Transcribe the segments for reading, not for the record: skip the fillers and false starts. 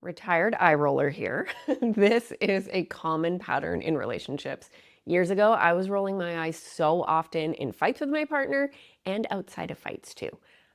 Retired eye roller here. This is a common pattern in relationships. Years ago, I was rolling my eyes so often in fights with my partner and outside of fights too.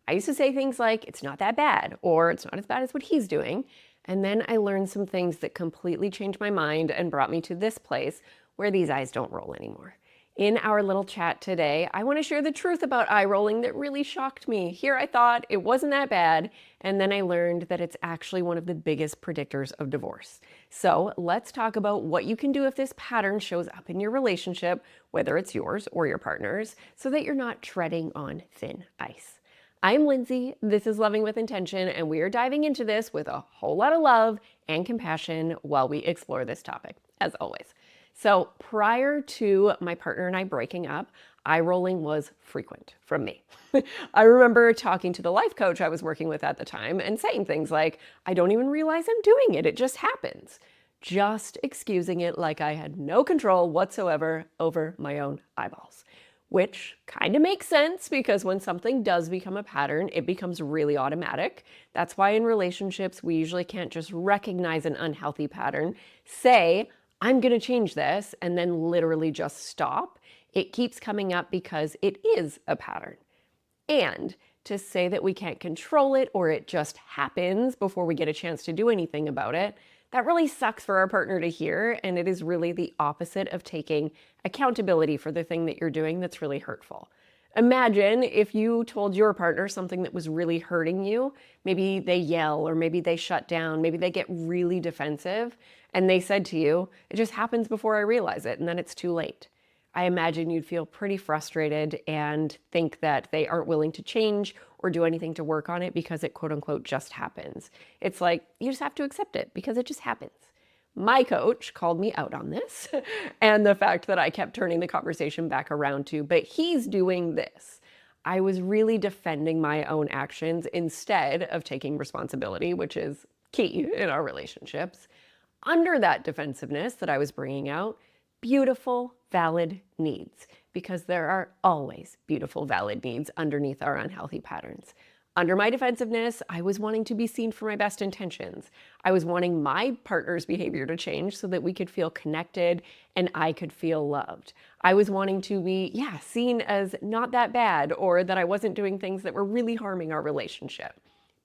I used to say things like, it's not that bad, or it's not as bad as what he's doing. And then I learned some things that completely changed my mind and brought me to this place where these eyes don't roll anymore. In our little chat today, I want to share the truth about eye rolling that really shocked me. Here I thought it wasn't that bad, and then I learned that it's actually one of the biggest predictors of divorce. So let's talk about what you can do if this pattern shows up in your relationship, whether it's yours or your partner's, so that you're not treading on thin ice. I'm Lindsay, this is Loving with Intention, and we are diving into this with a whole lot of love and compassion while we explore this topic, as always. So prior to my partner and I breaking up, eye rolling was frequent from me. I remember talking to the life coach I was working with at the time and saying things like, I don't even realize I'm doing it, it just happens. Just excusing it like I had no control whatsoever over my own eyeballs. Which kind of makes sense because when something does become a pattern, it becomes really automatic. That's why in relationships, we usually can't just recognize an unhealthy pattern, say, I'm going to change this, and then literally just stop. It keeps coming up because it is a pattern. And to say that we can't control it or it just happens before we get a chance to do anything about it, that really sucks for our partner to hear. And it is really the opposite of taking accountability for the thing that you're doing that's really hurtful. Imagine if you told your partner something that was really hurting you. Maybe they yell, or maybe they shut down, maybe they get really defensive, and they said to you, it just happens before I realize it, and then it's too late. I imagine you'd feel pretty frustrated and think that they aren't willing to change or do anything to work on it because it quote unquote just happens. It's like, you just have to accept it because it just happens. My coach called me out on this and the fact that I kept turning the conversation back around to, but he's doing this. I was really defending my own actions instead of taking responsibility, which is key in our relationships. Under that defensiveness that I was bringing out, beautiful, valid needs, because there are always beautiful, valid needs underneath our unhealthy patterns. Under my defensiveness, I was wanting to be seen for my best intentions. I was wanting my partner's behavior to change so that we could feel connected and I could feel loved. I was wanting to be, seen as not that bad, or that I wasn't doing things that were really harming our relationship.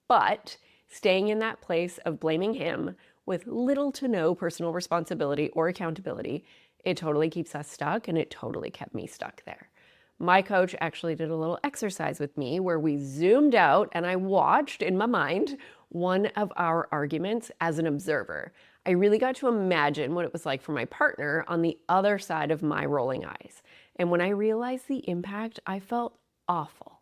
But staying in that place of blaming him with little to no personal responsibility or accountability, it totally keeps us stuck, and it totally kept me stuck there. My coach actually did a little exercise with me where we zoomed out and I watched in my mind one of our arguments as an observer. I really got to imagine what it was like for my partner on the other side of my rolling eyes. And when I realized the impact, I felt awful.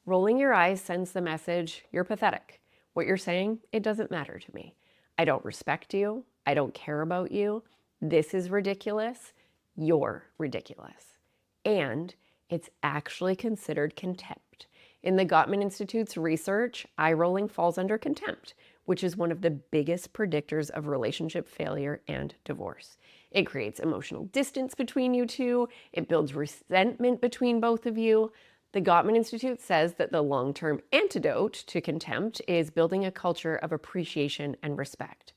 Rolling your eyes sends the message, you're pathetic. What you're saying, it doesn't matter to me. I don't respect you. I don't care about you. This is ridiculous. You're ridiculous. And it's actually considered contempt. In the Gottman Institute's research, eye rolling falls under contempt, which is one of the biggest predictors of relationship failure and divorce. It creates emotional distance between you two. It builds resentment between both of you. The Gottman Institute says that the long-term antidote to contempt is building a culture of appreciation and respect.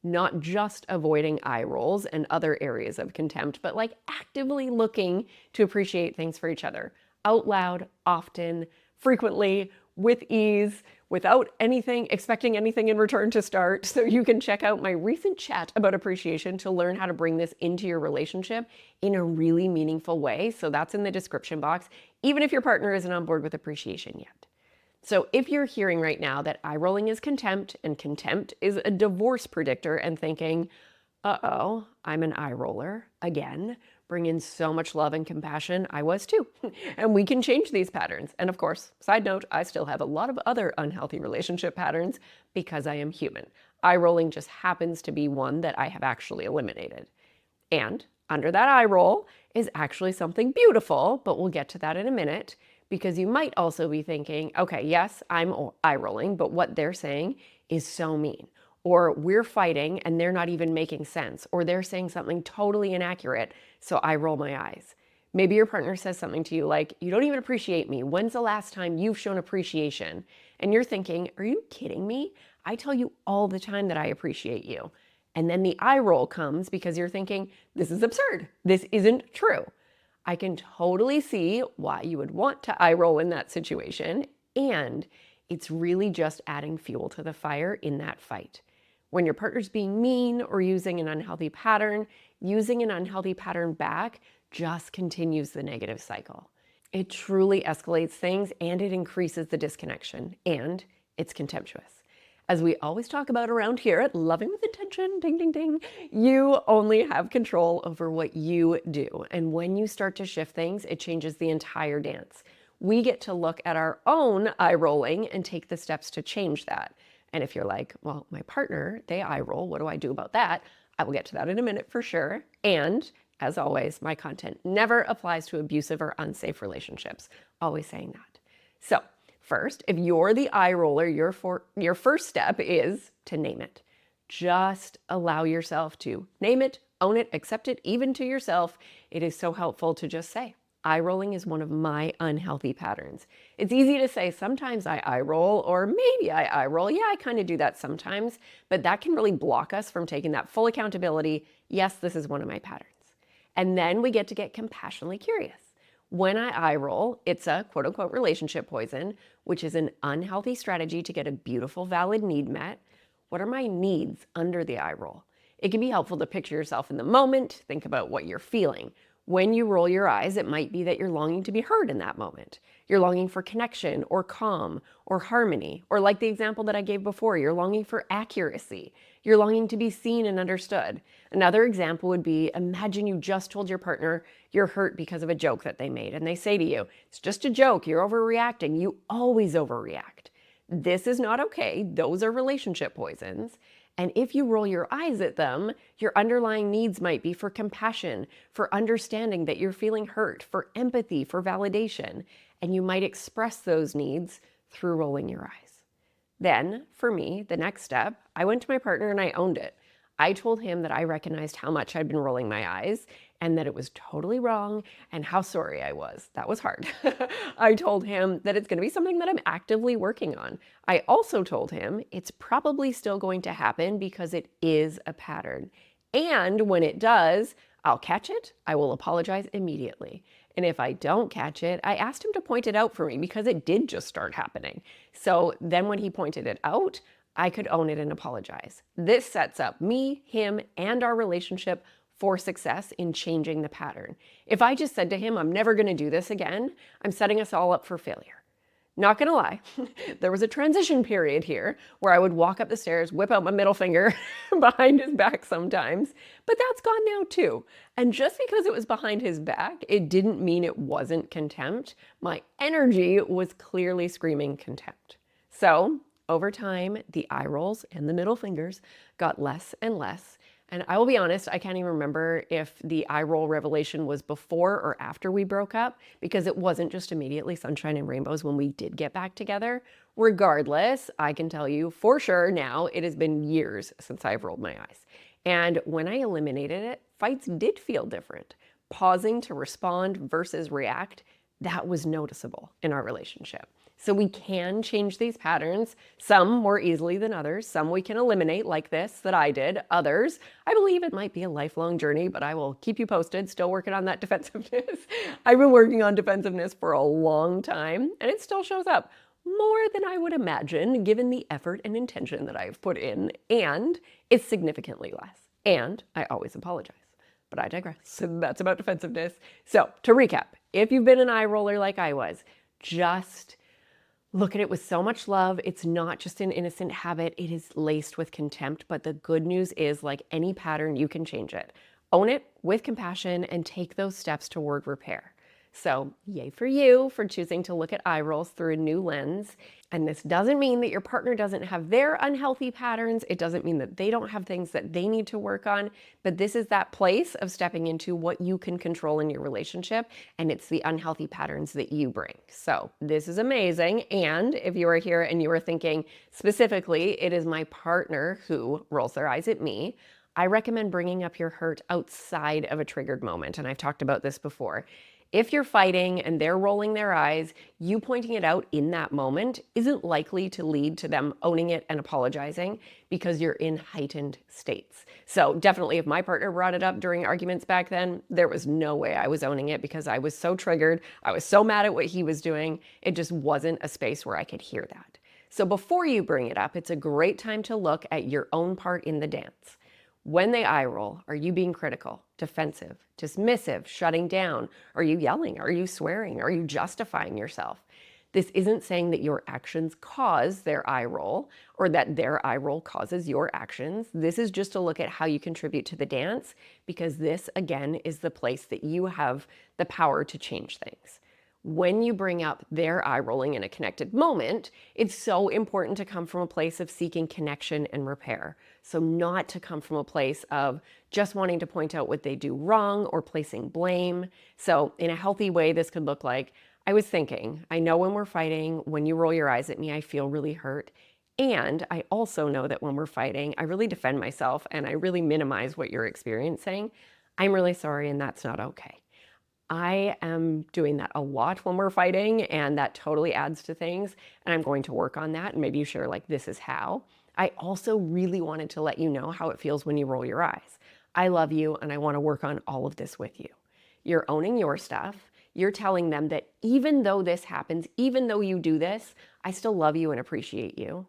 Not just avoiding eye rolls and other areas of contempt, but like actively looking to appreciate things for each other out loud, often, frequently, with ease, without expecting anything in return to start. So you can check out my recent chat about appreciation to learn how to bring this into your relationship in a really meaningful way. So that's in the description box, even if your partner isn't on board with appreciation yet. So if you're hearing right now that eye rolling is contempt and contempt is a divorce predictor and thinking, uh-oh, I'm an eye roller again, bring in so much love and compassion, I was too. And we can change these patterns. And of course, side note, I still have a lot of other unhealthy relationship patterns because I am human. Eye rolling just happens to be one that I have actually eliminated. And under that eye roll is actually something beautiful, but we'll get to that in a minute. Because you might also be thinking, okay, yes, I'm eye rolling, but what they're saying is so mean. Or we're fighting and they're not even making sense. Or they're saying something totally inaccurate, so I roll my eyes. Maybe your partner says something to you like, you don't even appreciate me. When's the last time you've shown appreciation? And you're thinking, are you kidding me? I tell you all the time that I appreciate you. And then the eye roll comes because you're thinking, this is absurd. This isn't true. I can totally see why you would want to eye roll in that situation. And it's really just adding fuel to the fire in that fight. When your partner's being mean or using an unhealthy pattern, using an unhealthy pattern back just continues the negative cycle. It truly escalates things and it increases the disconnection, and it's contemptuous. As we always talk about around here at Loving with Intention, ding, ding, ding, you only have control over what you do. And when you start to shift things, it changes the entire dance. We get to look at our own eye rolling and take the steps to change that. And if you're like, well, my partner, they eye roll, what do I do about that? I will get to that in a minute for sure. And as always, my content never applies to abusive or unsafe relationships. Always saying that. So, first, if you're the eye roller, your first step is to name it. Just allow yourself to name it, own it, accept it, even to yourself. It is so helpful to just say, eye rolling is one of my unhealthy patterns. It's easy to say, sometimes I eye roll, or maybe I eye roll. Yeah, I kind of do that sometimes, but that can really block us from taking that full accountability. Yes, this is one of my patterns. And then we get to get compassionately curious. When I eye roll, it's a quote unquote relationship poison, which is an unhealthy strategy to get a beautiful, valid need met. What are my needs under the eye roll? It can be helpful to picture yourself in the moment, think about what you're feeling. When you roll your eyes, it might be that you're longing to be heard in that moment. You're longing for connection or calm or harmony, or like the example that I gave before, you're longing for accuracy. You're longing to be seen and understood. Another example would be, imagine you just told your partner you're hurt because of a joke that they made, and they say to you, it's just a joke, you're overreacting. You always overreact. This is not okay. Those are relationship poisons. And if you roll your eyes at them, your underlying needs might be for compassion, for understanding that you're feeling hurt, for empathy, for validation. And you might express those needs through rolling your eyes. Then, for me, the next step, I went to my partner and I owned it. I told him that I recognized how much I'd been rolling my eyes and that it was totally wrong and how sorry I was. That was hard. I told him that it's going to be something that I'm actively working on. I also told him it's probably still going to happen because it is a pattern. And when it does, I'll catch it. I will apologize immediately. And if I don't catch it, I asked him to point it out for me because it did just start happening. So then when he pointed it out, I could own it and apologize. This sets up me, him, and our relationship for success in changing the pattern. If I just said to him, I'm never going to do this again, I'm setting us all up for failure. Not going to lie, there was a transition period here where I would walk up the stairs, whip out my middle finger behind his back sometimes, but that's gone now too. And just because it was behind his back, it didn't mean it wasn't contempt. My energy was clearly screaming contempt. So over time, the eye rolls and the middle fingers got less and less. And I will be honest, I can't even remember if the eye roll revelation was before or after we broke up, because it wasn't just immediately sunshine and rainbows when we did get back together. Regardless, I can tell you for sure now, it has been years since I've rolled my eyes. And when I eliminated it, fights did feel different. Pausing to respond versus react, that was noticeable in our relationship. So we can change these patterns, some more easily than others. Some we can eliminate, like this that I did. Others, I believe it might be a lifelong journey, but I will keep you posted. Still working on that defensiveness. I've been working on defensiveness for a long time, and it still shows up more than I would imagine, given the effort and intention that I've put in, and it's significantly less. And I always apologize. But I digress. So that's about defensiveness. So to recap, if you've been an eye roller like I was, just look at it with so much love. It's not just an innocent habit. It is laced with contempt. But the good news is, like any pattern, you can change it. Own it with compassion and take those steps toward repair. So yay for you for choosing to look at eye rolls through a new lens. And this doesn't mean that your partner doesn't have their unhealthy patterns. It doesn't mean that they don't have things that they need to work on. But this is that place of stepping into what you can control in your relationship. And it's the unhealthy patterns that you bring. So this is amazing. And if you are here and you are thinking specifically, it is my partner who rolls their eyes at me, I recommend bringing up your hurt outside of a triggered moment. And I've talked about this before. If you're fighting and they're rolling their eyes, you pointing it out in that moment isn't likely to lead to them owning it and apologizing because you're in heightened states. So definitely if my partner brought it up during arguments back then, there was no way I was owning it because I was so triggered. I was so mad at what he was doing. It just wasn't a space where I could hear that. So before you bring it up, it's a great time to look at your own part in the dance. When they eye roll, are you being critical, defensive, dismissive, shutting down? Are you yelling? Are you swearing? Are you justifying yourself? This isn't saying that your actions cause their eye roll or that their eye roll causes your actions. This is just to look at how you contribute to the dance, because this, again, is the place that you have the power to change things. When you bring up their eye rolling in a connected moment, it's so important to come from a place of seeking connection and repair. So not to come from a place of just wanting to point out what they do wrong or placing blame. So in a healthy way, this could look like, I was thinking, I know when we're fighting, when you roll your eyes at me, I feel really hurt. And I also know that when we're fighting, I really defend myself and I really minimize what you're experiencing. I'm really sorry, and that's not okay. I am doing that a lot when we're fighting, and that totally adds to things. And I'm going to work on that. And maybe you share, like, this is how. I also really wanted to let you know how it feels when you roll your eyes. I love you, and I want to work on all of this with you. You're owning your stuff. You're telling them that even though this happens, even though you do this, I still love you and appreciate you.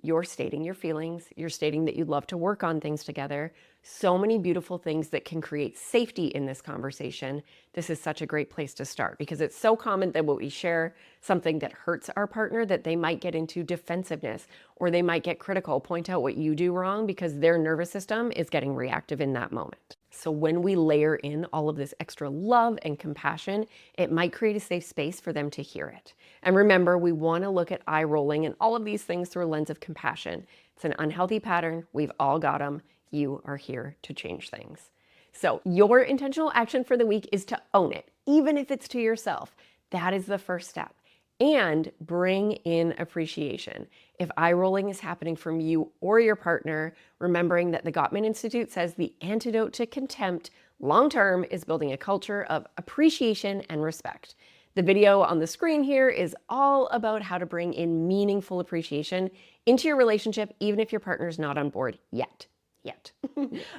You're stating your feelings. You're stating that you'd love to work on things together. So many beautiful things that can create safety in this conversation. This is such a great place to start because it's so common that when we share something that hurts our partner, that they might get into defensiveness or they might get critical, point out what you do wrong because their nervous system is getting reactive in that moment. So when we layer in all of this extra love and compassion, it might create a safe space for them to hear it. And remember, we want to look at eye rolling and all of these things through a lens of compassion. It's an unhealthy pattern. We've all got them. You are here to change things. So your intentional action for the week is to own it, even if it's to yourself. That is the first step. And bring in appreciation. If eye rolling is happening from you or your partner, remembering that the Gottman Institute says the antidote to contempt long-term is building a culture of appreciation and respect. The video on the screen here is all about how to bring in meaningful appreciation into your relationship, even if your partner's not on board yet.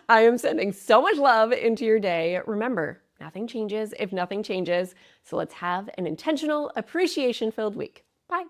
I am sending so much love into your day. Remember, nothing changes if nothing changes. So let's have an intentional, appreciation-filled week. Bye.